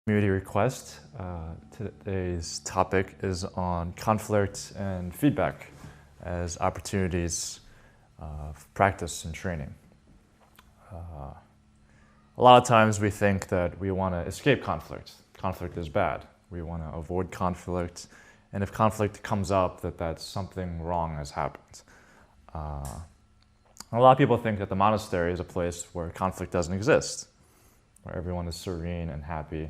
Community request. Today's topic is on conflict and feedback as opportunities of practice and training. A lot of times we think that we want to escape conflict. Conflict is bad. We want to avoid conflict, and if conflict comes up, that's something wrong has happened. A lot of people think that the monastery is a place where conflict doesn't exist, where everyone is serene and happy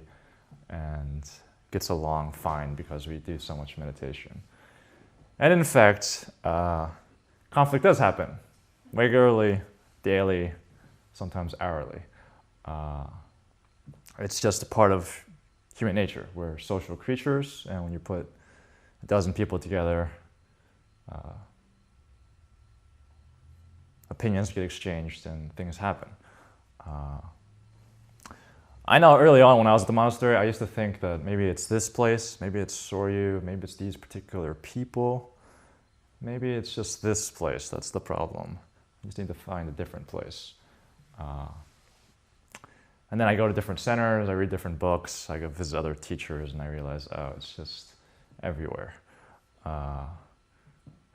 and gets along fine because we do so much meditation. And in fact, conflict does happen regularly, daily, sometimes hourly. It's just a part of human nature. We're social creatures, and when you put a dozen people together, opinions get exchanged and things happen. I know early on when I was at the monastery, I used to think that maybe it's this place, maybe it's Soryu, maybe it's these particular people, maybe it's just this place that's the problem. You just need to find a different place. And then I go to different centers, I read different books, I go visit other teachers, and I realize, oh, it's just everywhere. And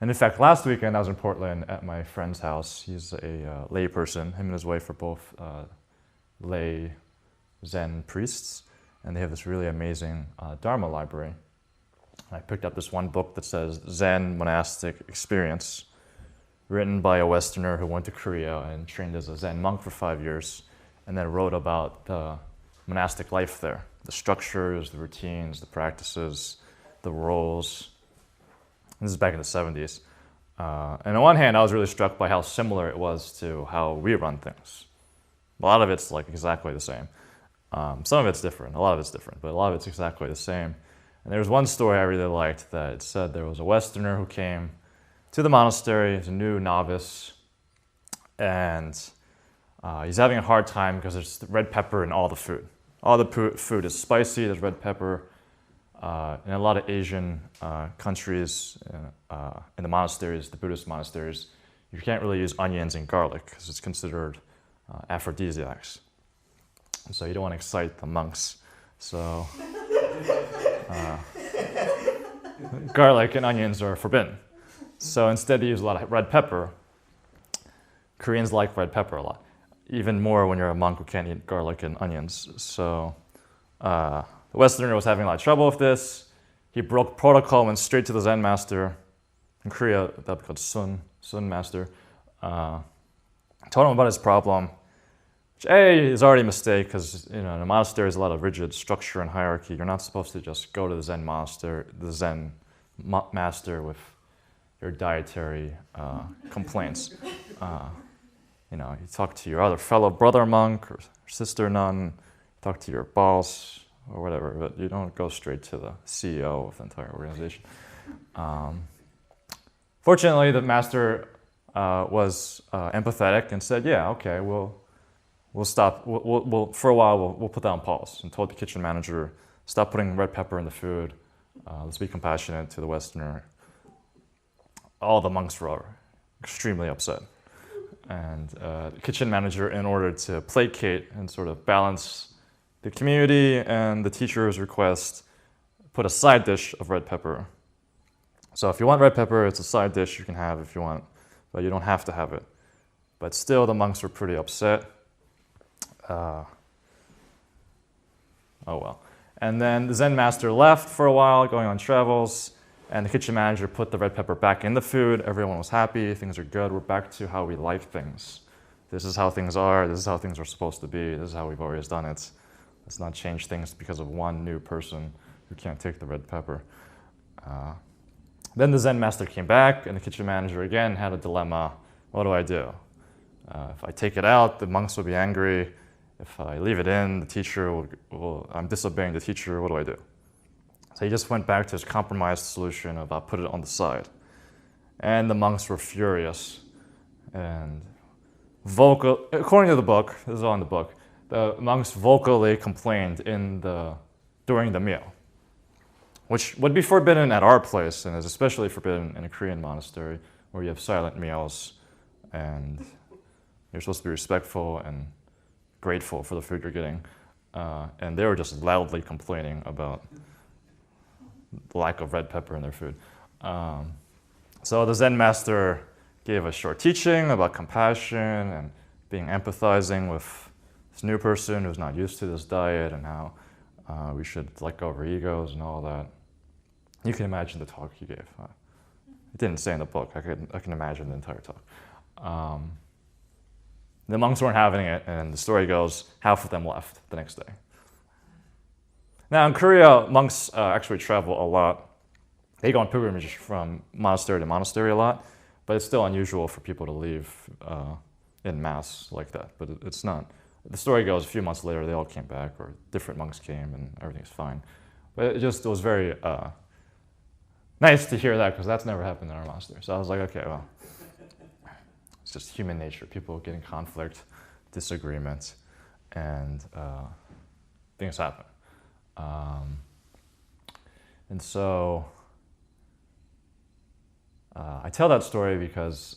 in fact, last weekend I was in Portland at my friend's house. He's a lay person. Him and his wife are both lay Zen priests, and they have this really amazing Dharma library. I picked up this one book that says Zen Monastic Experience, written by a Westerner who went to Korea and trained as a Zen monk for 5 years, and then wrote about the monastic life there, the structures, the routines, the practices, the roles. This is back in the 70s. And on one hand, I was really struck by how similar it was to how we run things. A lot of it's like exactly the same. Some of it's different, a lot of it's different, but a lot of it's exactly the same. And there was one story I really liked that it said there was a Westerner who came to the monastery as a new novice, and he's having a hard time because there's red pepper in all the food. All the food is spicy, there's red pepper. In a lot of Asian countries, in the monasteries, the Buddhist monasteries, you can't really use onions and garlic because it's considered aphrodisiacs. So you don't want to excite the monks. So garlic and onions are forbidden. So instead they use a lot of red pepper. Koreans like red pepper a lot. Even more when you're a monk who can't eat garlic and onions. So the Westerner was having a lot of trouble with this. He broke protocol, went straight to the Zen master. In Korea, that would be called Sun master. Told him about his problem. Which is already a mistake because in a monastery there's a lot of rigid structure and hierarchy. You're not supposed to just go to the Zen master with your dietary complaints. You talk to your other fellow brother monk or sister nun, talk to your boss or whatever, but you don't go straight to the CEO of the entire organization. Fortunately, the master was empathetic and said, "Yeah, okay, We'll stop. We'll for a while. We'll put that on pause." And told the kitchen manager, "Stop putting red pepper in the food. Let's be compassionate to the Westerner." All the monks were extremely upset, and the kitchen manager, in order to placate and sort of balance the community and the teacher's request, put a side dish of red pepper. So if you want red pepper, it's a side dish you can have if you want, but you don't have to have it. But still, the monks were pretty upset. Oh well. And then the Zen master left for a while, going on travels, and the kitchen manager put the red pepper back in the food. Everyone was happy, things are good, we're back to how we like things. This is how things are, this is how things are supposed to be, this is how we've always done it. Let's not change things because of one new person who can't take the red pepper. Then the Zen master came back, and the kitchen manager again had a dilemma. What do I do? If I take it out, the monks will be angry. If I leave it in, the teacher I'm disobeying the teacher, what do I do? So he just went back to his compromised solution of I'll put it on the side. And the monks were furious. And according to the book, this is all in the book, the monks vocally complained during the meal, which would be forbidden at our place and is especially forbidden in a Korean monastery where you have silent meals and you're supposed to be respectful and grateful for the food you're getting. and they were just loudly complaining about the lack of red pepper in their food. So the Zen master gave a short teaching about compassion and being empathizing with this new person who's not used to this diet, and how we should let go of our egos and all that. You can imagine the talk he gave. It didn't say in the book. I can imagine the entire talk. The monks weren't having it, and the story goes, half of them left the next day. Now in Korea, monks actually travel a lot. They go on pilgrimage from monastery to monastery a lot, but it's still unusual for people to leave in mass like that. But it's not. The story goes, a few months later, they all came back, or different monks came, and everything's fine. But it was very nice to hear that, because that's never happened in our monastery. So I was like, okay, well, it's just human nature. People get in conflict, disagreement, and things happen. And so I tell that story because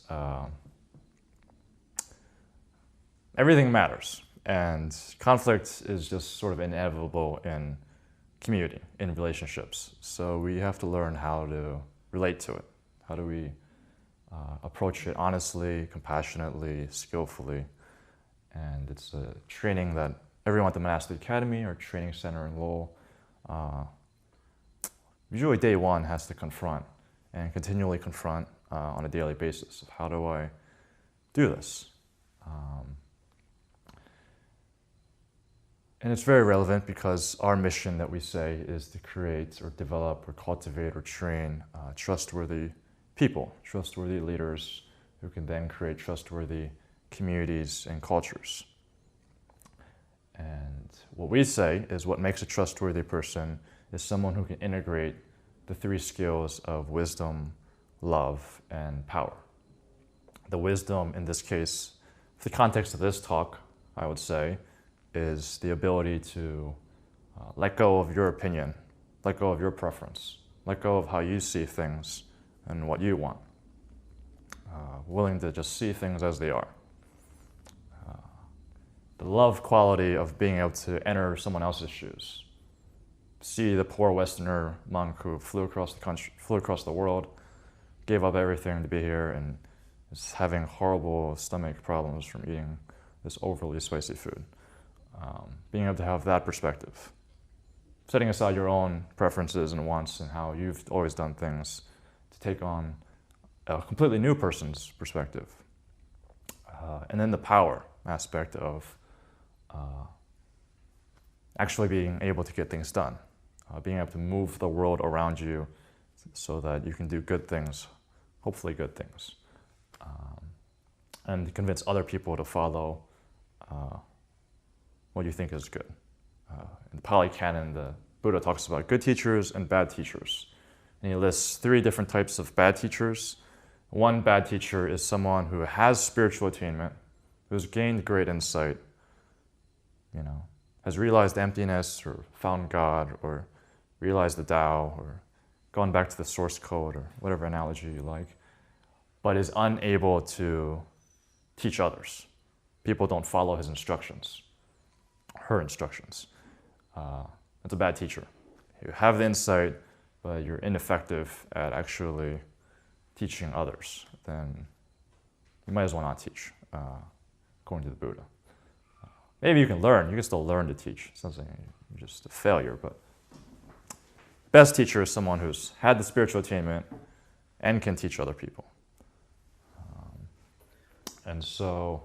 everything matters, and conflict is just sort of inevitable in community, in relationships. So we have to learn how to relate to it. How do we approach it honestly, compassionately, skillfully? And it's a training that everyone at the Monastic Academy, our training center in Lowell, usually day one has to confront, and continually confront on a daily basis of how do I do this? And it's very relevant because our mission that we say is to create or develop or cultivate or train trustworthy people, trustworthy leaders who can then create trustworthy communities and cultures. And what we say is what makes a trustworthy person is someone who can integrate the three skills of wisdom, love, and power. The wisdom, in this case, for the context of this talk, I would say, is the ability to let go of your opinion, let go of your preference, let go of how you see things and what you want. Willing to just see things as they are. The love quality of being able to enter someone else's shoes. See the poor Westerner monk who flew across the country, flew across the world, gave up everything to be here, and is having horrible stomach problems from eating this overly spicy food. Being able to have that perspective. Setting aside your own preferences and wants and how you've always done things to take on a completely new person's perspective. And then the power aspect of actually being able to get things done. Being able to move the world around you so that you can do good things, hopefully good things. And convince other people to follow what you think is good. In the Pali Canon, the Buddha talks about good teachers and bad teachers. And he lists 3 different types of bad teachers. One bad teacher is someone who has spiritual attainment, who's gained great insight, has realized emptiness or found God or realized the Tao or gone back to the source code or whatever analogy you like, but is unable to teach others. People don't follow his instructions, her instructions. That's a bad teacher. You have the insight, but you're ineffective at actually teaching others, then you might as well not teach, according to the Buddha. Maybe you can learn. You can still learn to teach. It's not saying you're just a failure, but best teacher is someone who's had the spiritual attainment and can teach other people. And so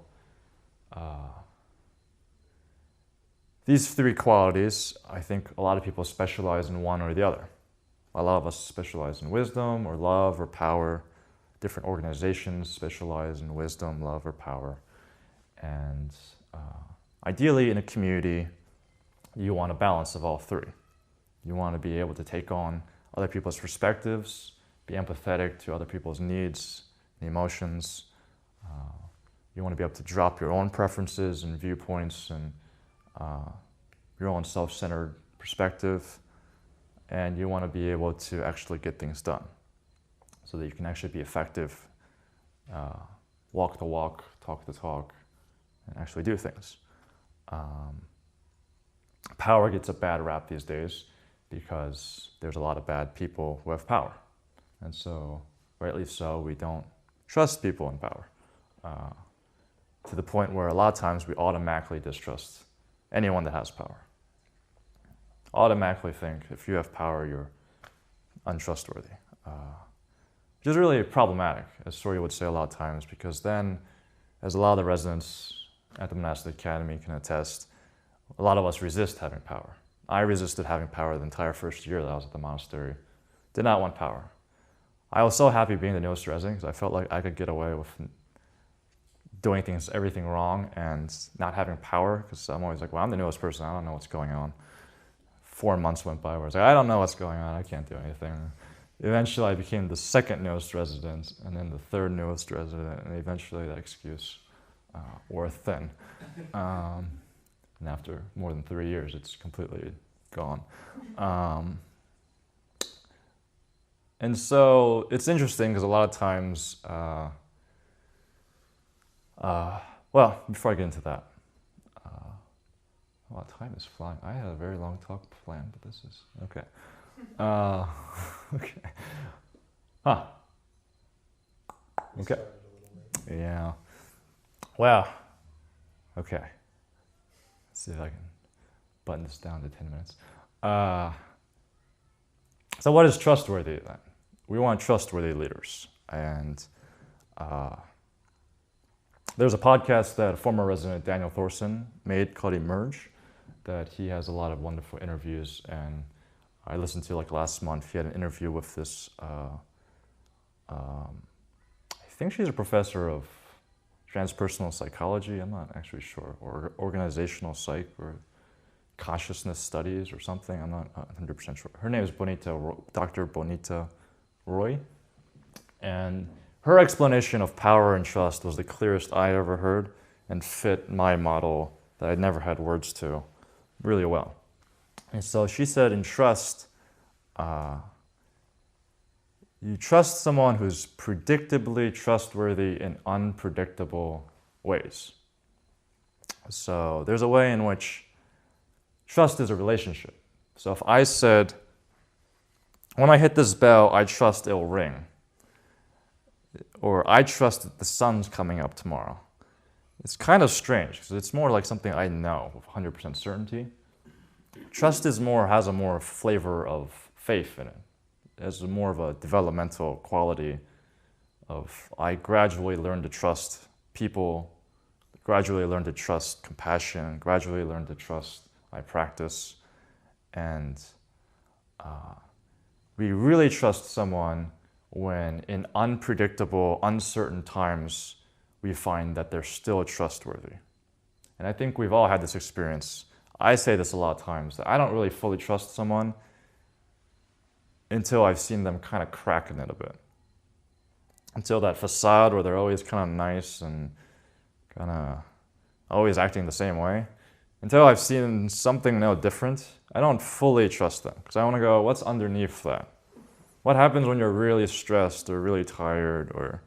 these 3 qualities, I think a lot of people specialize in one or the other. A lot of us specialize in wisdom or love or power. Different organizations specialize in wisdom, love, or power. And ideally, in a community, you want a balance of all 3. You want to be able to take on other people's perspectives, be empathetic to other people's needs and emotions. You want to be able to drop your own preferences and viewpoints and your own self-centered perspective. And you want to be able to actually get things done so that you can actually be effective, walk the walk, talk the talk, and actually do things. power gets a bad rap these days because there's a lot of bad people who have power. And so, rightly so, we don't trust people in power. To the point where a lot of times we automatically distrust anyone that has power. Automatically think if you have power, you're untrustworthy. Which is really problematic, as Sorya would say a lot of times, because then, as a lot of the residents at the Monastic Academy can attest, a lot of us resist having power. I resisted having power the entire first year that I was at the monastery. Did not want power. I was so happy being the newest resident because I felt like I could get away with doing everything wrong and not having power, because I'm always like, well, I'm the newest person, I don't know what's going on. 4 months went by where I was like, I don't know what's going on, I can't do anything. Eventually I became the second newest resident, and then the third newest resident, and eventually that excuse wore thin. And after more than 3 years, it's completely gone. And so it's interesting because a lot of times, well, before I get into that, well, time is flying. I had a very long talk planned, but this is, okay. Okay. Huh. Okay. Yeah. Well, okay. Let's see if I can button this down to 10 minutes. So what is trustworthy then? We want trustworthy leaders. And there's a podcast that a former resident, Daniel Thorson, made called Emerge, that he has a lot of wonderful interviews. And I listened to like last month, he had an interview with this, I think she's a professor of transpersonal psychology, I'm not actually sure, or organizational psych or consciousness studies or something, I'm not 100% sure. Her name is Dr. Bonita Roy, and her explanation of power and trust was the clearest I ever heard and fit my model that I'd never had words to really well. And so she said in trust, you trust someone who's predictably trustworthy in unpredictable ways. So there's a way in which trust is a relationship. So if I said, when I hit this bell, I trust it'll ring. Or I trust that the sun's coming up tomorrow. It's kind of strange because it's more like something I know with 100% certainty. Trust has a more flavor of faith in it. It has more of a developmental quality of I gradually learn to trust people, gradually learn to trust compassion, gradually learn to trust my practice. And we really trust someone when in unpredictable, uncertain times, we find that they're still trustworthy. And I think we've all had this experience. I say this a lot of times, that I don't really fully trust someone until I've seen them kind of crack in it a bit. Until that facade where they're always kind of nice and kind of always acting the same way. Until I've seen something different, I don't fully trust them. Because I want to go, what's underneath that? What happens when you're really stressed or really tired or,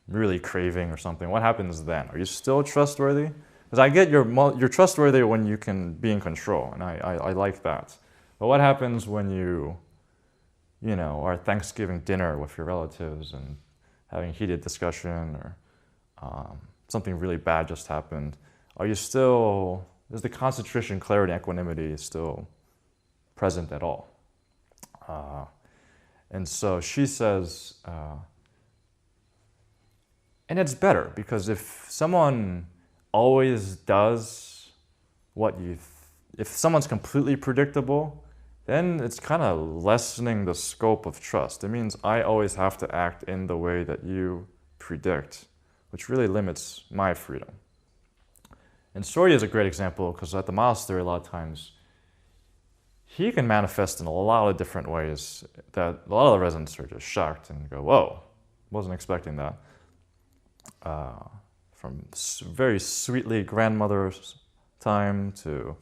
really craving or something? What happens then? Are you still trustworthy? Because I get you're trustworthy when you can be in control, and I like that. But what happens when you are at Thanksgiving dinner with your relatives and having heated discussion or something really bad just happened? Is the concentration, clarity, equanimity still present at all? And so she says, and it's better because if someone always does if someone's completely predictable, then it's kind of lessening the scope of trust. It means I always have to act in the way that you predict, which really limits my freedom. And Sorya is a great example because at the monastery, a lot of times, he can manifest in a lot of different ways that a lot of the residents are just shocked and go, whoa, wasn't expecting that. From very sweetly grandmother's time to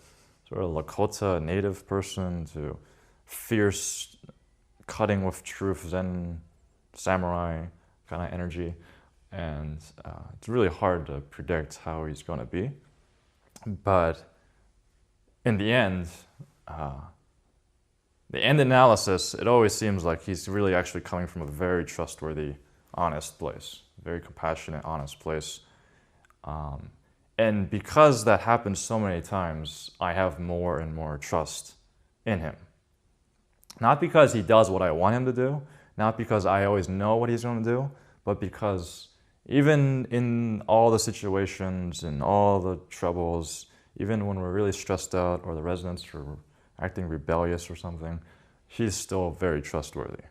sort of Lakota native person to fierce cutting with truth Zen samurai kind of energy. and it's really hard to predict how he's going to be. But in the end analysis, it always seems like he's really actually coming from a very trustworthy, honest place, very compassionate, honest place. And because that happens so many times, I have more and more trust in him. Not because he does what I want him to do, not because I always know what he's going to do, but because even in all the situations and all the troubles, even when we're really stressed out or the residents are acting rebellious or something, he's still very trustworthy.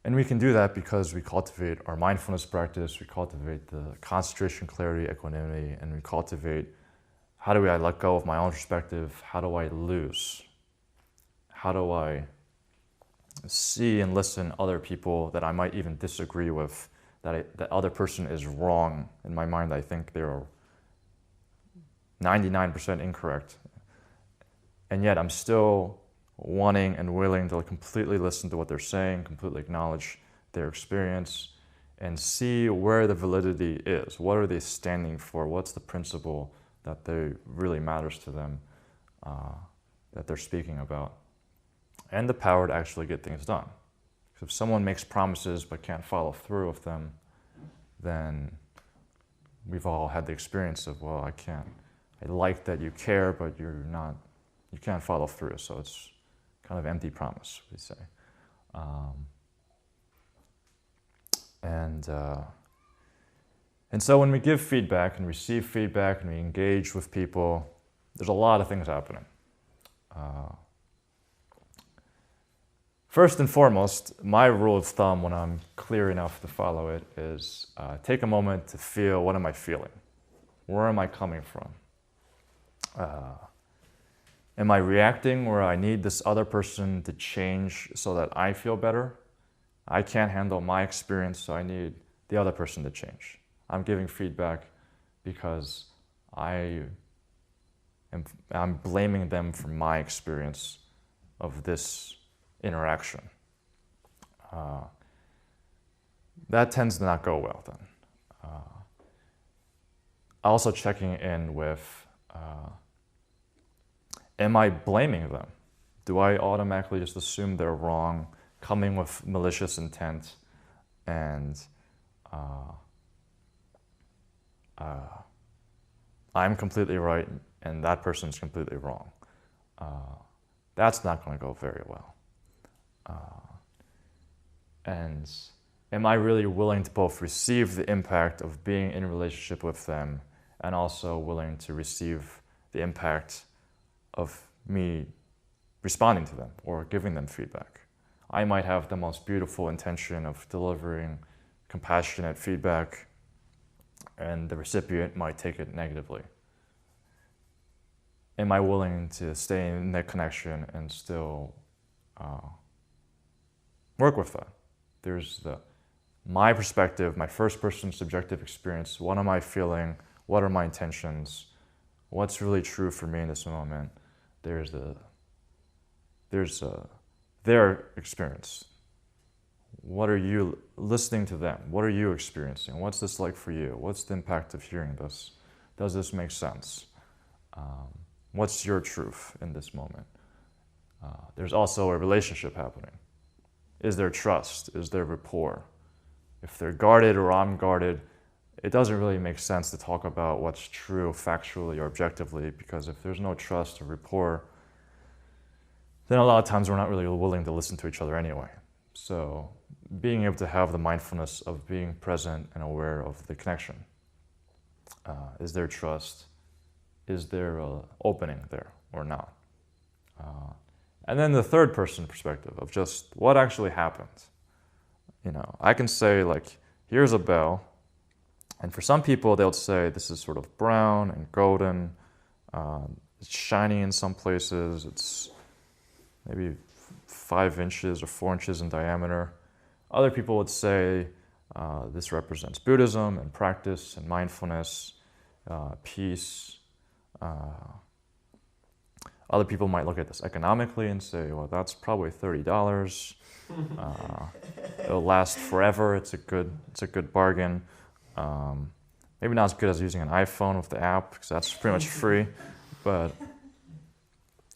And we can do that because we cultivate our mindfulness practice, we cultivate the concentration, clarity, equanimity, and we cultivate how do I let go of my own perspective? How do I lose? How do I see and listen to other people that I might even disagree with, that other person is wrong? In my mind, I think they're 99% incorrect. And yet I'm still wanting and willing to completely listen to what they're saying, completely acknowledge their experience, and see where the validity is. What are they standing for? What's the principle that they really matters to them, that they're speaking about? And the power to actually get things done. Because if someone makes promises but can't follow through with them, then we've all had the experience of, well, I like that you care, but you can't follow through. So it's kind of empty promise, we say. And so when we give feedback and receive feedback and we engage with people, there's a lot of things happening. First and foremost, my rule of thumb when I'm clear enough to follow it is take a moment to feel, what am I feeling? Where am I coming from? Am I reacting where I need this other person to change so that I feel better? I can't handle my experience, so I need the other person to change. I'm giving feedback because I'm blaming them for my experience of this interaction. That tends to not go well then. Also checking in with, am I blaming them? Do I automatically just assume they're wrong, coming with malicious intent, and I'm completely right and that person's completely wrong? That's not going to go very well. And am I really willing to both receive the impact of being in a relationship with them and also willing to receive the impact of me responding to them or giving them feedback? I might have the most beautiful intention of delivering compassionate feedback, and the recipient might take it negatively. Am I willing to stay in that connection and still work with that? There's my perspective, my first person subjective experience. What am I feeling? What are my intentions? What's really true for me in this moment? There's their experience. What are you listening to them? What are you experiencing? What's this like for you? What's the impact of hearing this? Does this make sense? What's your truth in this moment? There's also a relationship happening. Is there trust? Is there rapport? If they're guarded or I'm guarded, it doesn't really make sense to talk about what's true factually or objectively, because if there's no trust or rapport, then a lot of times we're not really willing to listen to each other anyway. So being able to have the mindfulness of being present and aware of the connection. Is there trust? Is there an opening there or not? And then the third person perspective of just what actually happened. I can say like, here's a bell. And for some people, they'll say this is sort of brown and golden. It's shiny in some places. It's maybe 5 inches or 4 inches in diameter. Other people would say this represents Buddhism and practice and mindfulness, peace. Other people might look at this economically and say, well, that's probably $30. It'll last forever. It's a good bargain. Maybe not as good as using an iPhone with the app, because that's pretty much free. But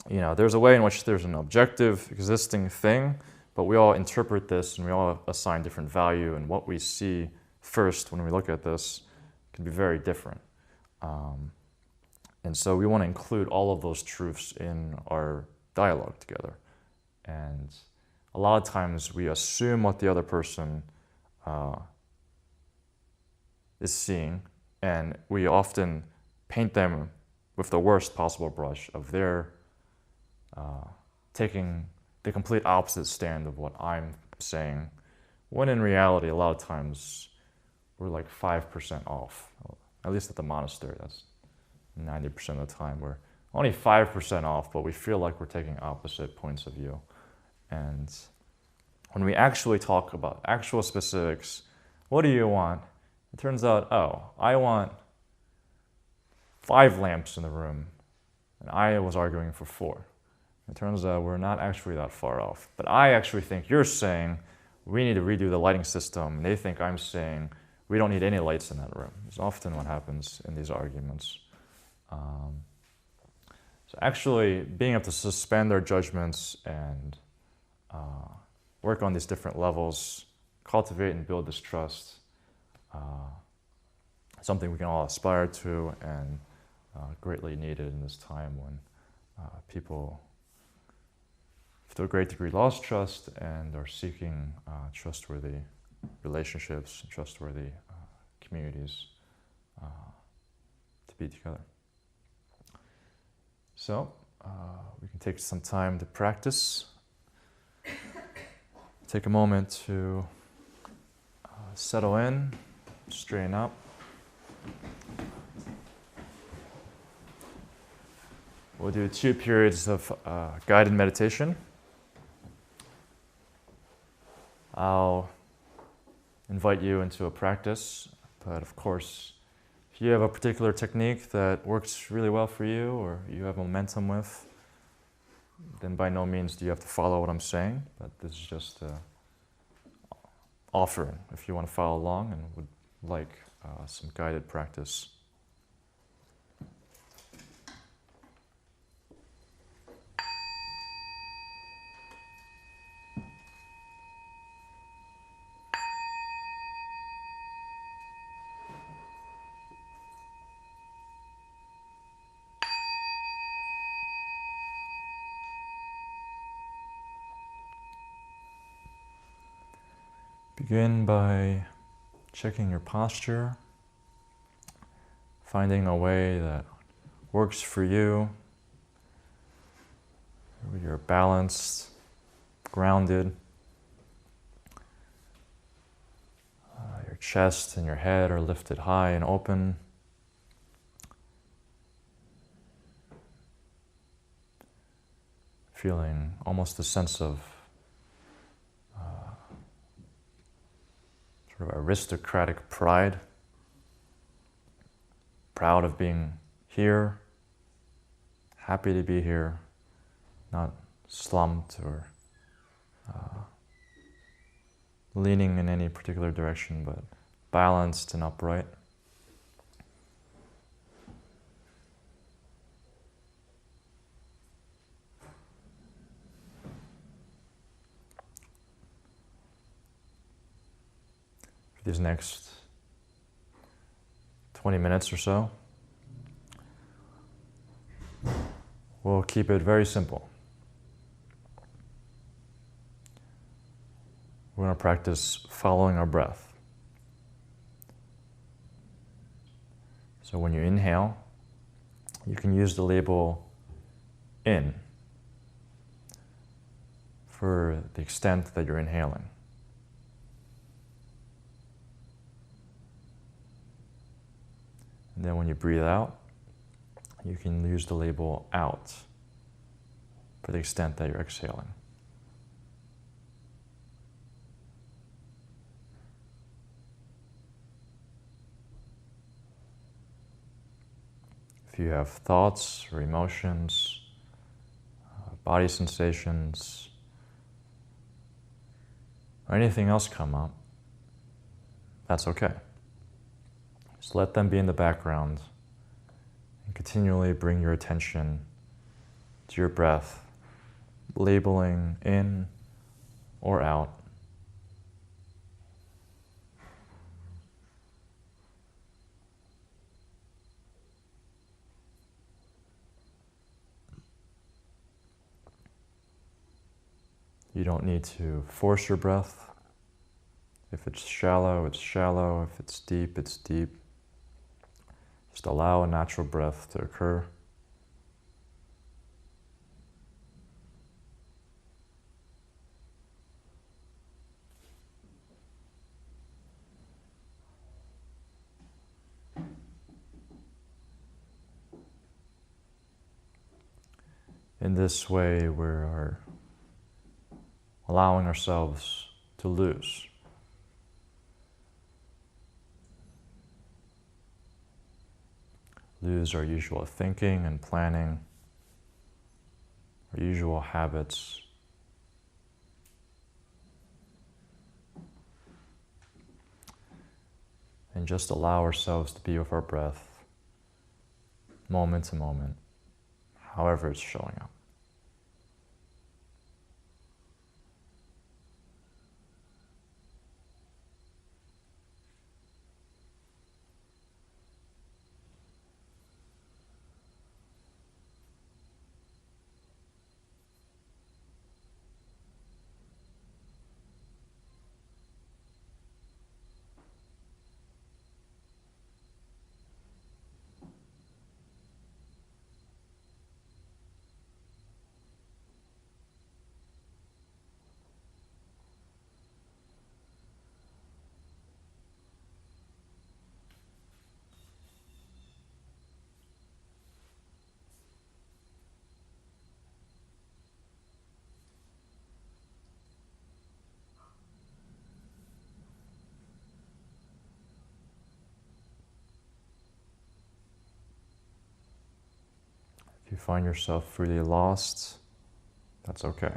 there's a way in which there's an objective existing thing, but we all interpret this and we all assign different value, and what we see first when we look at this can be very different. And so we want to include all of those truths in our dialogue together. And a lot of times we assume what the other person is seeing, and we often paint them with the worst possible brush of their taking the complete opposite stand of what I'm saying, when in reality, a lot of times we're like 5% off. At least at the monastery, that's 90% of the time. We're only 5% off, but we feel like we're taking opposite points of view. And when we actually talk about actual specifics, what do you want? It turns out, I want 5 lamps in the room, and I was arguing for 4. It turns out we're not actually that far off. But I actually think you're saying we need to redo the lighting system, and they think I'm saying we don't need any lights in that room. It's often what happens in these arguments. So actually being able to suspend our judgments and work on these different levels, cultivate and build this trust, something we can all aspire to, and greatly needed in this time when people, to a great degree, lost trust and are seeking trustworthy relationships and trustworthy communities to be together. So we can take some time to practice. Take a moment to settle in, straighten up. We'll do 2 periods of guided meditation. I'll invite you into a practice, but of course, if you have a particular technique that works really well for you or you have momentum with, then by no means do you have to follow what I'm saying, but this is just an offering if you want to follow along and would like some guided practice. Begin by checking your posture, finding a way that works for you, where you're balanced, grounded. Your chest and your head are lifted high and open. Feeling almost a sense of sort of aristocratic pride, proud of being here, happy to be here, not slumped or leaning in any particular direction, but balanced and upright. These next 20 minutes or so, we'll keep it very simple. We're going to practice following our breath. So when you inhale, you can use the label in for the extent that you're inhaling. And then when you breathe out, you can use the label out for the extent that you're exhaling. If you have thoughts or emotions, body sensations, or anything else come up, that's okay. Just let them be in the background and continually bring your attention to your breath, labeling in or out. You don't need to force your breath. If it's shallow, it's shallow. If it's deep, it's deep. Just allow a natural breath to occur. In this way, we are allowing ourselves to lose. Lose our usual thinking and planning, our usual habits. And just allow ourselves to be with our breath, moment to moment, however it's showing up. If you find yourself really lost, that's okay.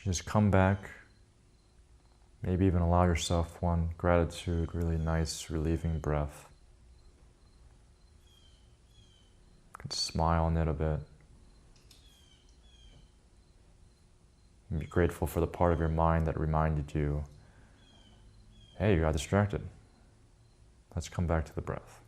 Just come back, maybe even allow yourself one gratitude, really nice, relieving breath. You can smile in it a bit. And be grateful for the part of your mind that reminded you, hey, you got distracted. Let's come back to the breath.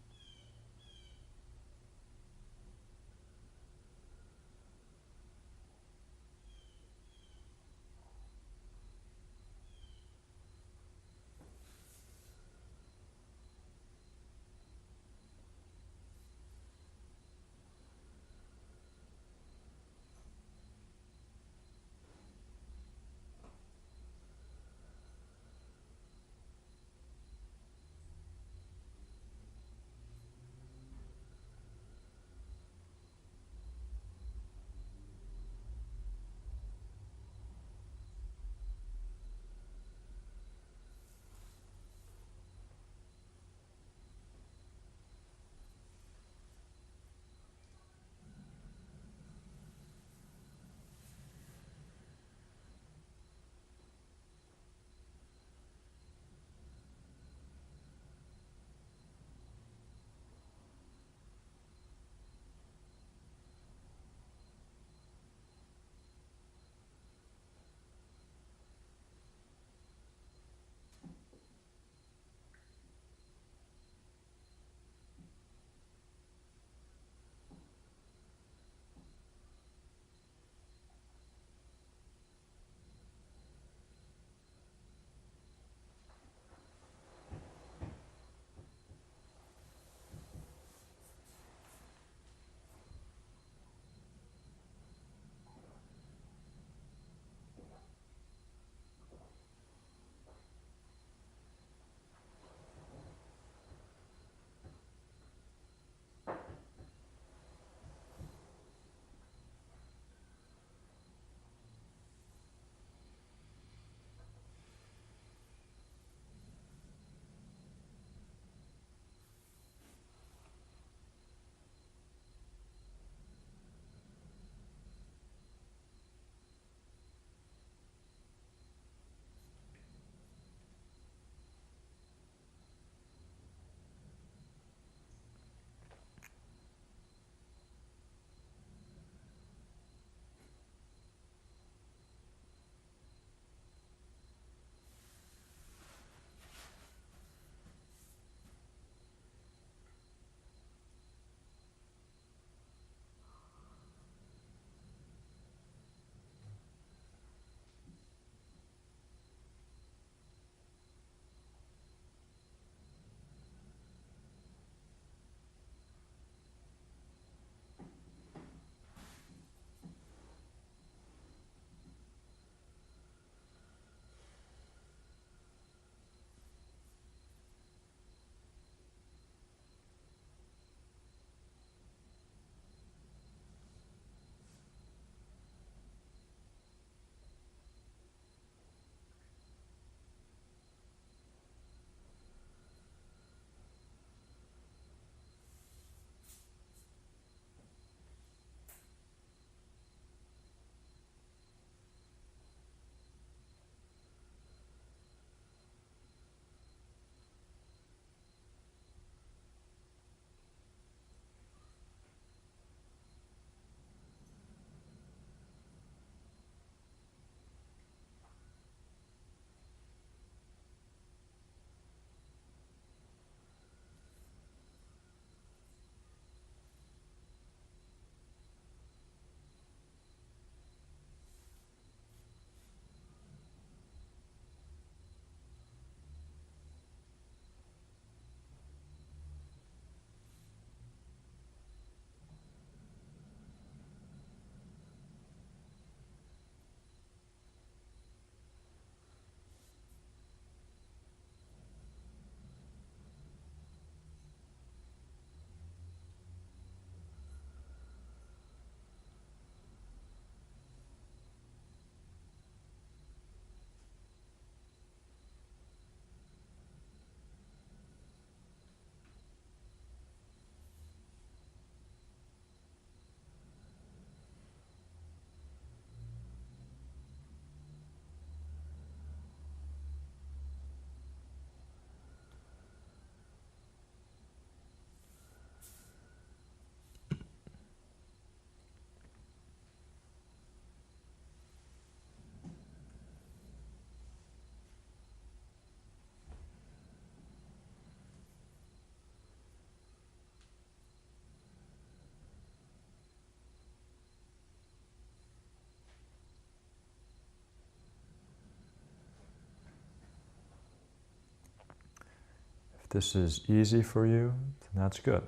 this is easy for you, then that's good.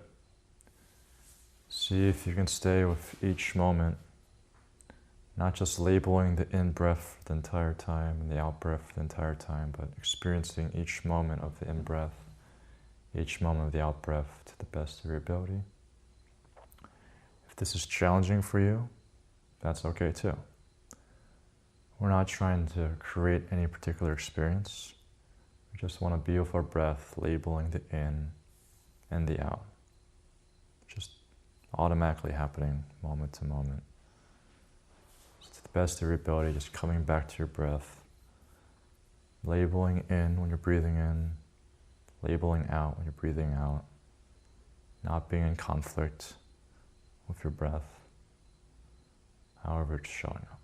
See if you can stay with each moment, not just labeling the in-breath the entire time and the out-breath the entire time, but experiencing each moment of the in-breath, each moment of the out-breath to the best of your ability. If this is challenging for you, that's okay too. We're not trying to create any particular experience. We just want to be with our breath, labeling the in and the out. Just automatically happening moment to moment. So to the best of your ability, just coming back to your breath, labeling in when you're breathing in, labeling out when you're breathing out, not being in conflict with your breath, however it's showing up.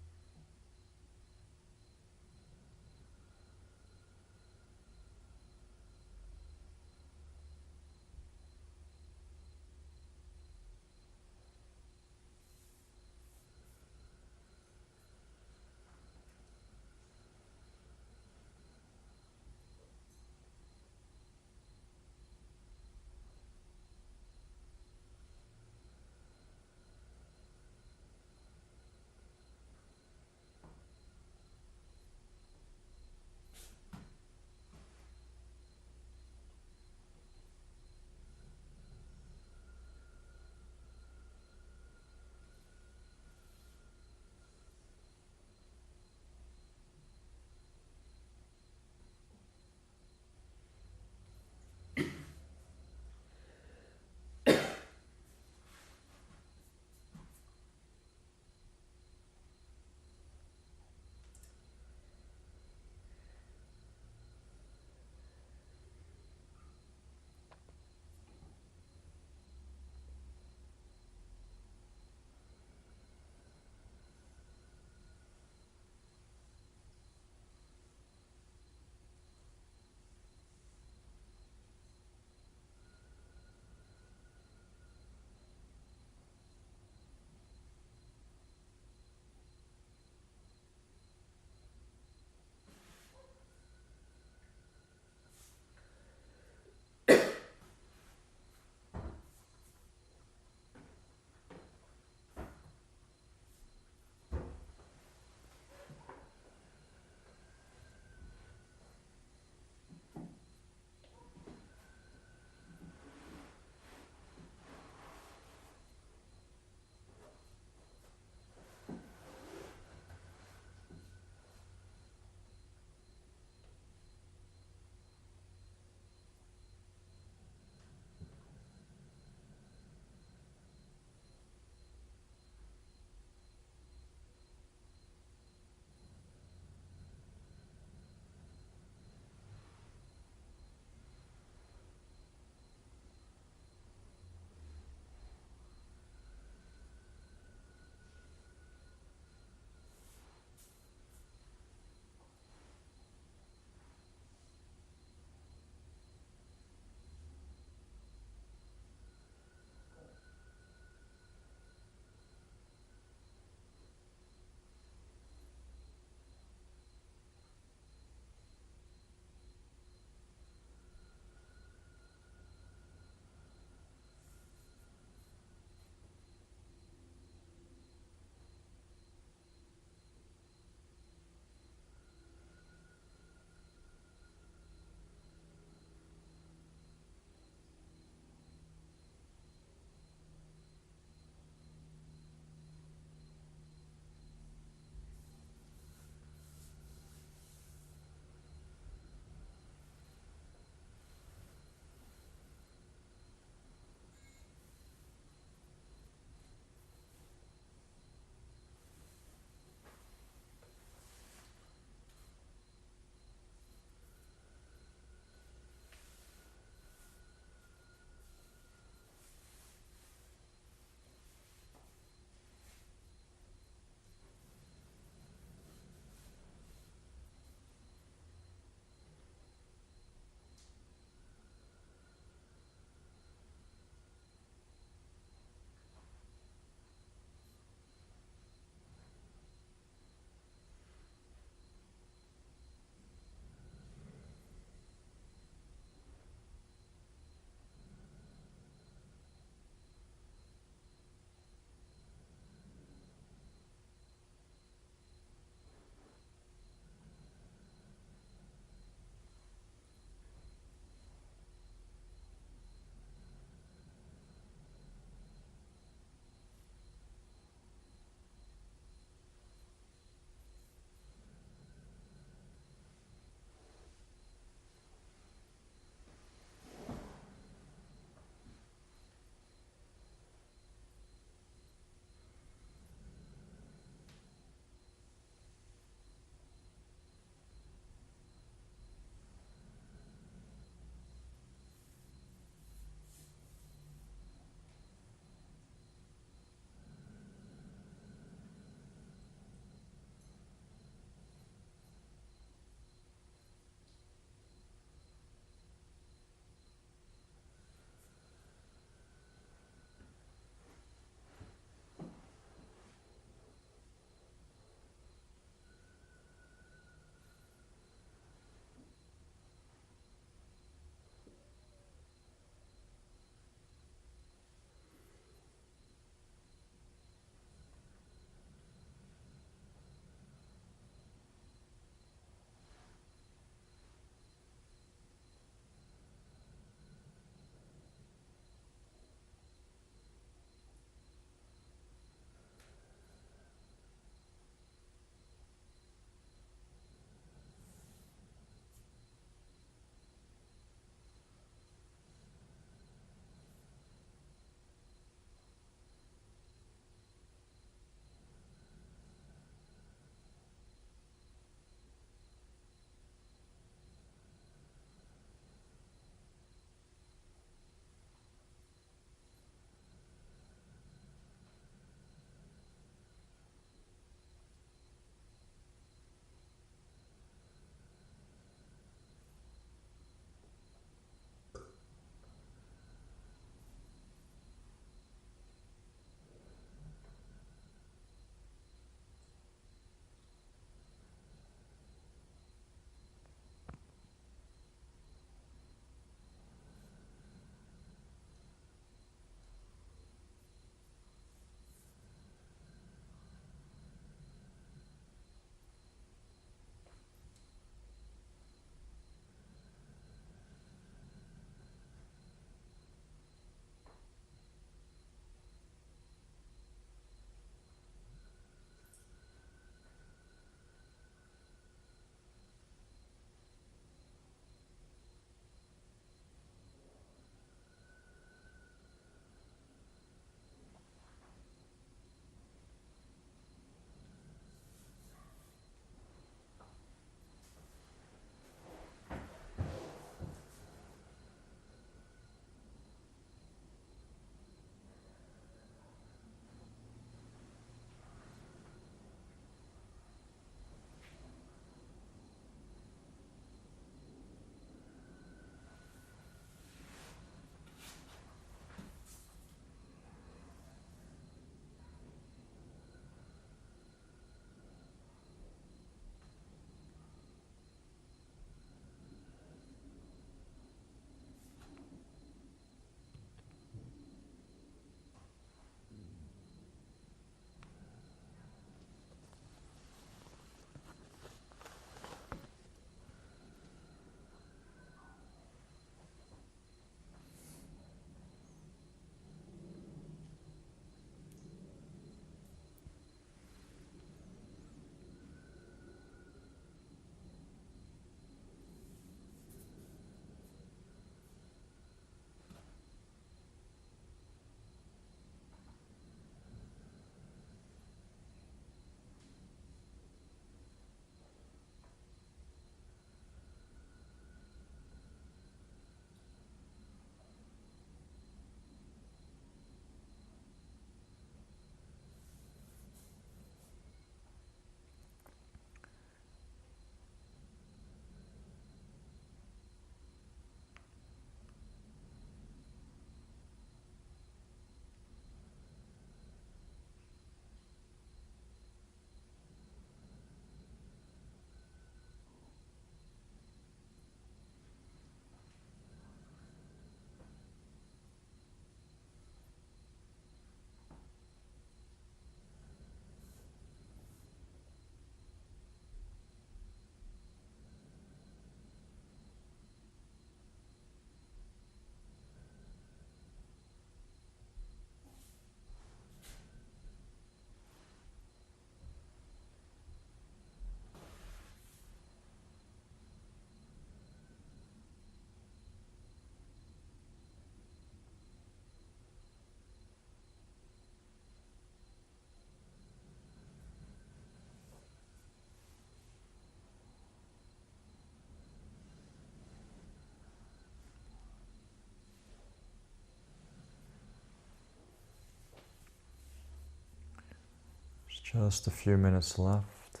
Just a few minutes left.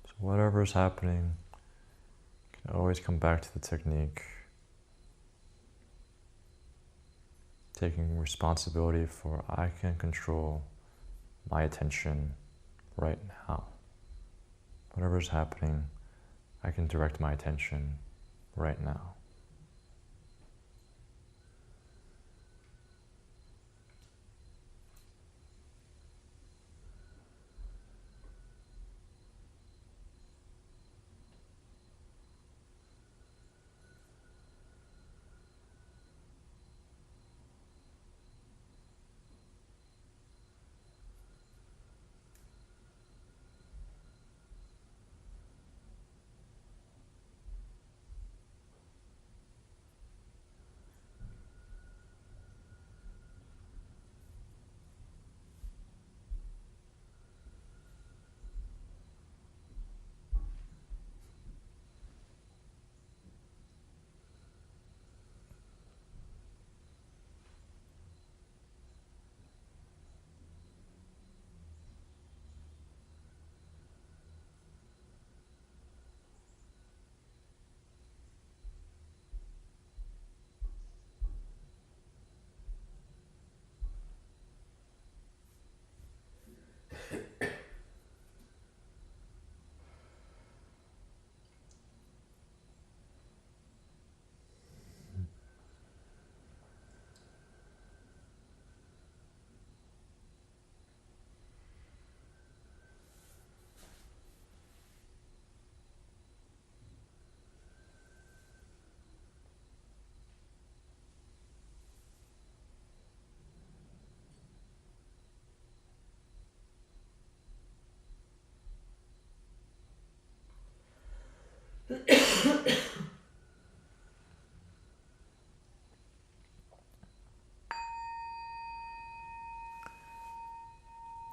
So whatever is happening, you can always come back to the technique. Taking responsibility for I can control my attention right now. Whatever is happening, I can direct my attention right now.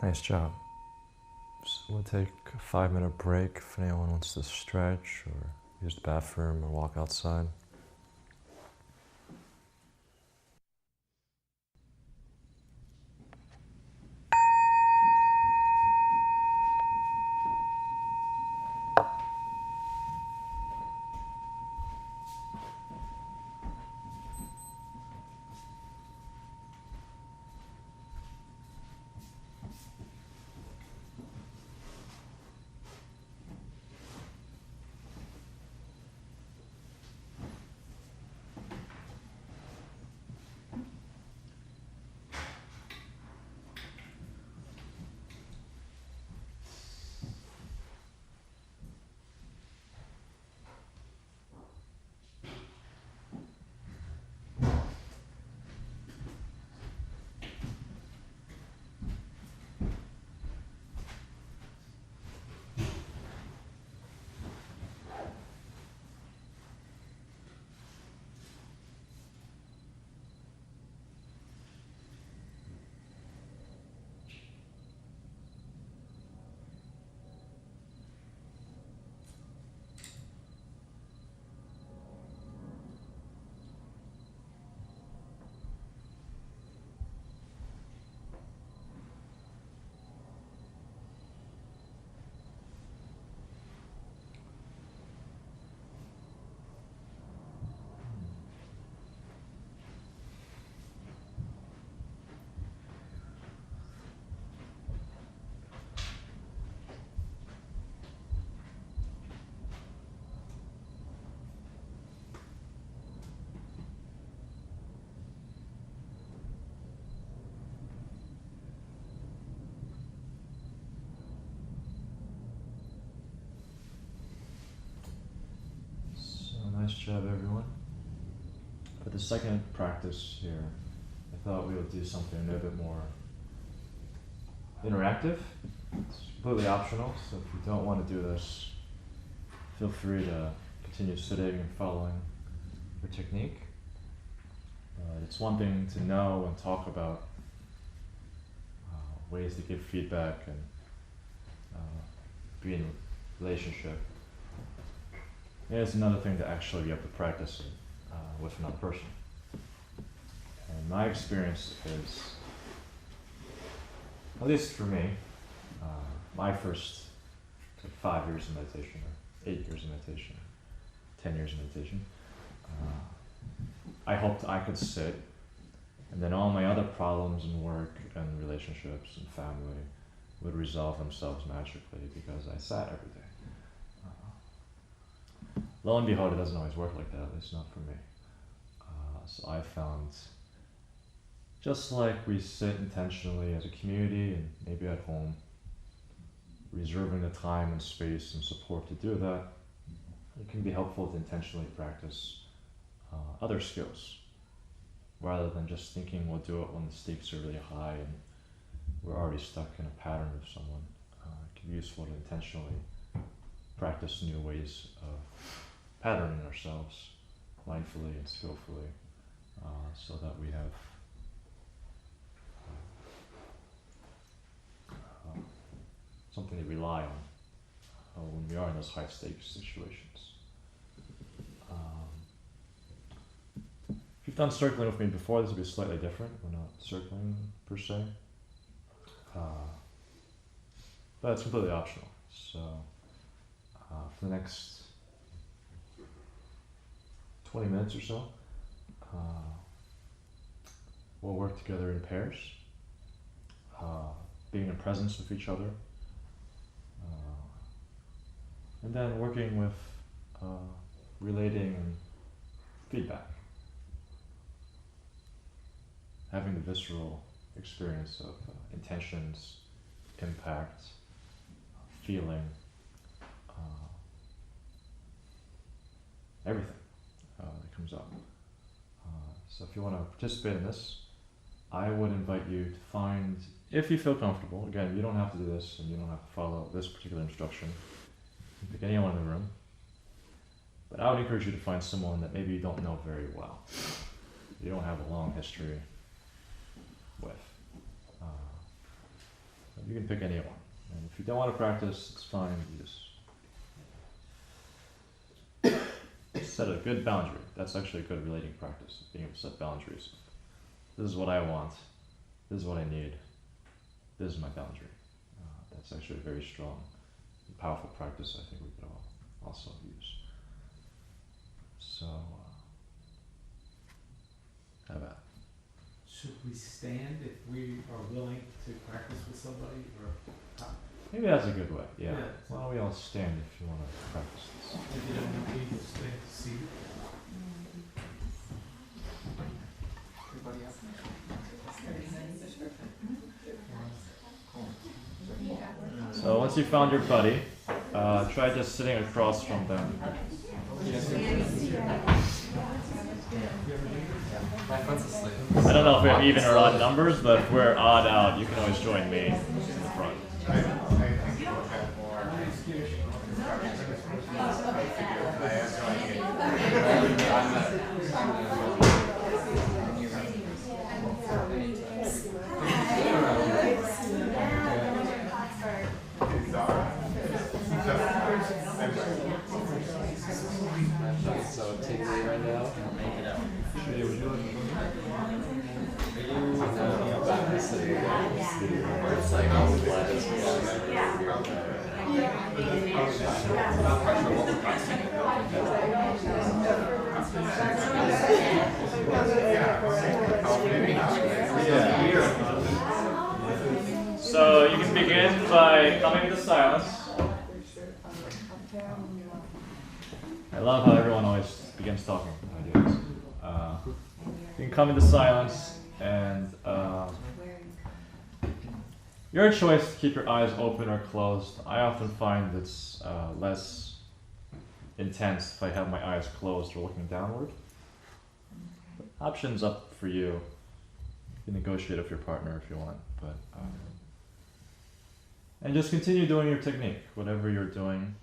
Nice job. So we'll take a 5-minute break if anyone wants to stretch or use the bathroom or walk outside. Nice job, everyone. For the second practice here, I thought we would do something a little bit more interactive. It's completely optional, so if you don't want to do this, feel free to continue sitting and following your technique. It's one thing to know and talk about ways to give feedback and be in a relationship. And it's another thing to actually be able to practice it with another person. And my experience is at least for me, my first 5 years of meditation, or 8 years of meditation, 10 years of meditation, I hoped I could sit, and then all my other problems in work and relationships and family would resolve themselves magically because I sat every day. Lo and behold, it doesn't always work like that, at least not for me. So I found, just like we sit intentionally as a community and maybe at home, reserving the time and space and support to do that, it can be helpful to intentionally practice other skills, rather than just thinking we'll do it when the stakes are really high and we're already stuck in a pattern with someone. It can be useful to intentionally practice new ways of patterning ourselves mindfully and skillfully, so that we have something to rely on when we are in those high stakes situations. If you've done circling with me before, this will be slightly different. We're not circling per se, but it's completely optional. So for the next 20 minutes or so, we'll work together in pairs, being in presence with each other, and then working with relating and feedback, having the visceral experience of intentions, impact, feeling, everything that comes up. So if you want to participate in this, I would invite you to find, if you feel comfortable, again, you don't have to do this and you don't have to follow this particular instruction. You can pick anyone in the room. But I would encourage you to find someone that maybe you don't know very well, you don't have a long history with. You can pick anyone. And if you don't want to practice, it's fine. You just set a good boundary. That's actually a good relating practice, being able to set boundaries. This is what I want. This is what I need. This is my boundary. That's actually a very strong and powerful practice I think we could all also use. So, how about it? Should we stand if we are willing to practice with somebody, or Maybe that's a good way, yeah. Yeah. Why don't we all stand if you want to practice this? if you don't want to stay seated? Everybody else? So once you found your buddy, try just sitting across from them. I don't know if we have even or odd numbers, but if we're odd out, you can always join me in the front. So take me right now. Make it out. Are you about to say where it's like all the letters So you can begin by coming to silence. I love how everyone always begins talking. You can come into silence, and your choice to keep your eyes open or closed. I often find it's less intense if I have my eyes closed or looking downward. Options up for you. You can negotiate with your partner if you want, but and just continue doing your technique, whatever you're doing.